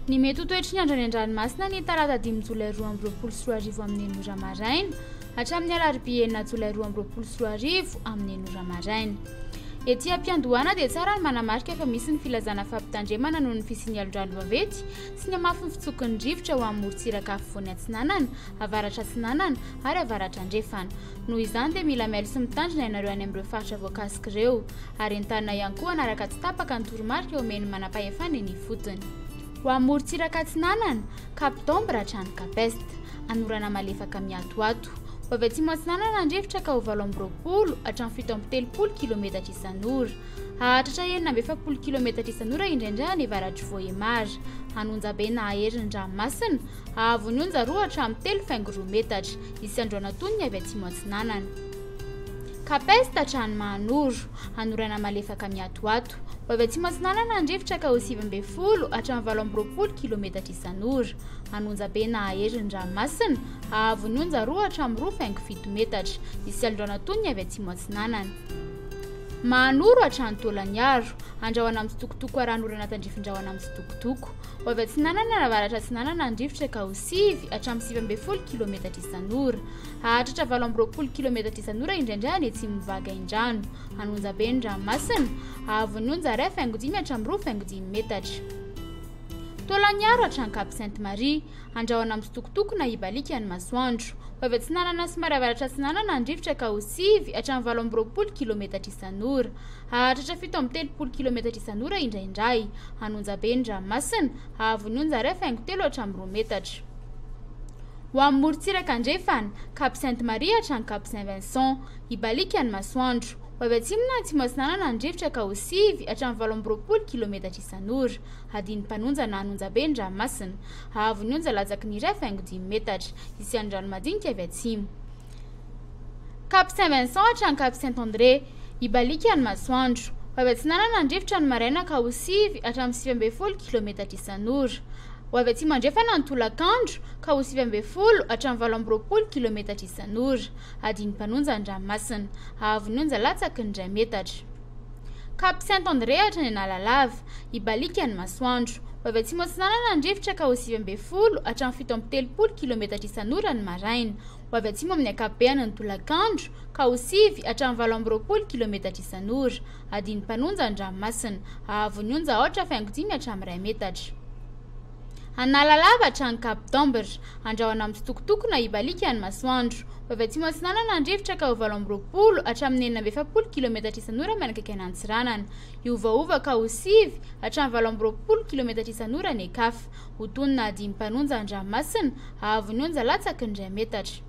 Ny mety ho toetry ny andro any an-dranomasina ny talata 5 jolay 2024 amin'ny 9 maraina hatramin'ny alarobia 9 jolay 2024 amin'ny 9 maraina. Ety ampiandohana dia tsara ny manamarika fa misy ny filazana fampitandremana noho ny fisian'ny alondrano vaventy sy ny hamafy ny fitsokon'ny rivotra ho amin'ny morontsiraka afovoany atsinanana, avaratra atsinanana ary avaratra andrefana. Noho izany dia mila mailo sy mitandrina ianareo any amin'ireo faritra voakasika ireo ary entanina ihany koa anaraka tsy tapaka ny toromarika omeny manam-pahefana eny ifotony. Ho amin'ny morontsiraka atsinanana, Cap d'Ombre hatrany Capeste, anorana malefaka miatoato. Ho avy atsimo atsinanana andrivotra ka ho 8 hatramin'ny 7 kilometatra isan'ora. Hahatratra 7 kilometatra isan'ora indraindray ny avaratry Vohemar, Anonja be na aherin'ny ranomasina, ahavon'ny onja 2 hatramin'ny 3,2 metatra isan-droana tonony avy atsimo atsinanana. Capeste hatrany Mahanoro, anorana malefaka miatoato. Ho avy atsimo atsinanana andrivotra ka ho 7 hatramin'ny 8 kilometatra isan'ora. Anonja be na aherin'ny ranomasina, ahavon'ny onja 2 hatramin'ny 2,7 metatra isan-droana tonony avy atsimo atsinanana. Mahanoro hatrany Tolaniaro, andrahoana amin'ny tsitokotoko aranorana tandrifin-drahona amin'ny tsitokotoko. Ho avy atsinanana navaratra atsinanana andrivotra ka ho 7 hatramin'ny 7 kilometatra isan'ora. Hahatratra 8 kilometatra isan'ora indraindray any atsimo Vagaindrano, Anonja be ny ranomasina, ahavon'ny onja 2,5 hatramin'ny 2,5 metatra. Tolaniaro hatrany Cap Sainte-Marie, andrahoana amin'ny tsitokotoko na ibalika ny masoandro. Ho avy atsinanana somary avaratra atsinanana andrivotra ka ho 7 hatramin'ny 8 kilometatra isan'ora. Hahatratra 7 kilometatra isan'ora indraindray, Anonja be ny ranomasina, ahavon'ny onja 2,3 hatramin'ny 2 metatra. Ho amin'ny morontsiraka andrefana, Cap Sainte-Marie hatrany Cap Saint-Vincent, ibalika ny masoandro. Ho avy atsimo na atsimo atsinanana andrivotra ka ho 7 hatramin'ny 8 kilometatra isan'ora. Adiny mpanonja na Anonja be ny ranomasina, ahavon'ny onja latsaky ny 2,5 metatra isan'ny rano madinika avy atsimo. Cap Saint-Vincent hatrany Cap Saint-André, ibalika ny masoandro. Ho avy atsinanana andrivotra ny maraina ka ho 7 hatramin'ny 9 kilometatra isan'ora. Ho avy atsimo andrefana ny tolakandro ka ho 7 hatramin'ny 8 kilometatra isan'ora. Adiny mpanonja ny ranomasina, ahavon'ny onja latsaky ny 2 metatra. Cap Saint-André hatrany Analalava, ibalika ny masoandro. Ho avy atsimo atsinanana andrivotra ka ho 7 hatramin'ny 7 kilometatra isan'ora ny maraina. Ho avy atsimo amin'ny ankapobeny ny tolakandro ka ho 7 hatramin'ny 8 kilometatra isan'ora. Adiny mpanonja ny ranomasina, ahavon'ny onja 8,5 hatramin'ny 2 metatra. Analalava hatrany Cap d'Ombre, andrahoana amin'ny tsitokotoko na ibalika ny masoandro. Ho avy atsimo atsinanana andrivotra ka ho 8 hatramin'ny 9 kilometatra isan'ora manakaiky an'Antsiranana. Iovaova ka ho 7 hatramin'ny 8 kilometatra isan'ora ny Ekafy. Ho tonona adiny mpanonja ny ranomasina, ahavon'ny onja latsaky ny 2 metatra.